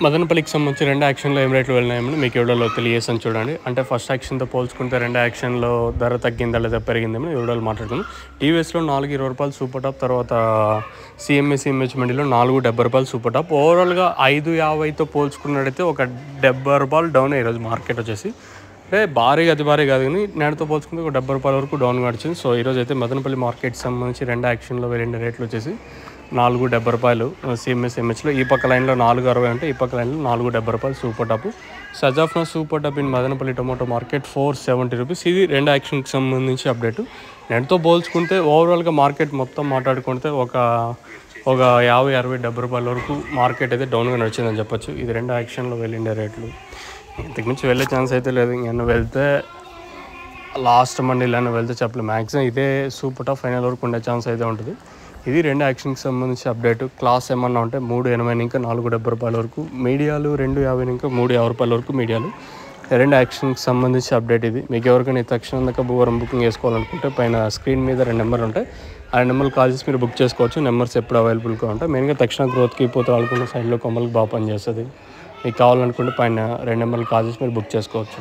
మదనపల్లికి సంబంధించి 2 యాక్షన్‌లో ఏం రేట్లు వెళ్ళినాయని మీకు ఈ వీడియోలో తెలియజేస్తాను చూడండి. అంటే ఫస్ట్ యాక్షన్‌తో పోల్చుకుంటే 2 యాక్షన్‌లో ధర తగ్గిందా లేదా పెరిగిందేమో ఈ వీడియోలో మాట్లాడుకుందాం. టీవీఎస్‌లో రూ. 420 సూపర్ టాప్, తర్వాత సీఎంఎస్ మండీలో రూ. 470 సూపర్ టాప్. ఓవరాల్‌గా 550తో పోల్చుకున్నట్టయితే ఒక రూ. 70 డౌన్ ఈరోజు మార్కెట్ వచ్చేసి. అంటే అతి భారీ కాదు కానీ నేటితో పోల్చుకుంటే ఒక రూ. 70 వరకు డౌన్ వచ్చింది. సో ఈరోజు అయితే మదనపల్లి మార్కెట్కి సంబంధించి 2 యాక్షన్‌లో వెళ్ళిన రేట్లు వచ్చేసి రూ. 470 సిఎంఎస్లో. ఈ పక్క లైన్లో 460 అంటే ఈ పక్క లైన్లో రూ. 470 సూపర్ టాప్. సజాఫ్నా super top in Madanapalle tomato market ₹470. ఇది 2 యాక్షన్కి సంబంధించి అప్డేట్. నేటితో పోల్చుకుంటే ఓవరాల్గా మార్కెట్ మొత్తం మాట్లాడుకుంటే ఒక 50, 60, ₹70 వరకు మార్కెట్ అయితే డౌన్గా నడిచిందని చెప్పొచ్చు. ఇది 2 యాక్షన్లో వెళ్ళిండే రేట్లు. ఇంతకుమించి వెళ్ళే ఛాన్స్ అయితే లేదు. ఇంకేమైనా వెళ్తే లాస్ట్ మండీలో వెళ్తే చెప్పలేదు. మ్యాక్సిమం ఇదే సూపర్ టాప్ ఫైనల్ వరకు ఉండే ఛాన్స్ అయితే ఉంటుంది. ఇది 2 యాక్షన్కి సంబంధించి అప్డేట్. క్లాస్ ఏమన్నా ఉంటే ₹380 ఇంకా ₹470 వరకు మీడియాలు, ₹250 ఇంకా ₹350 వరకు మీడియాలు. 2 యాక్షన్కి సంబంధించి అప్డేట్ ఇది. మీకు ఎవరికైనా తక్షణం దాకా భూవరం బుకింగ్ చేసుకోవాలనుకుంటే పైన స్క్రీన్ మీద 2 నెంబర్లు ఉంటాయి. ఆ నెంబర్లు కాల్ చేసి మీరు బుక్ చేసుకోవచ్చు. నెంబర్స్ ఎప్పుడు అవైలబుల్గా ఉంటాయి. మెయిన్గా తక్షణ గ్రోత్కి పోతే వాళ్ళకున్న సైడ్లో కొమ్మలకి బాగా పనిచేస్తుంది. మీకు కావాలనుకుంటే పైన 2 నెంబర్లు కాల్ చేసి మీరు బుక్ చేసుకోవచ్చు.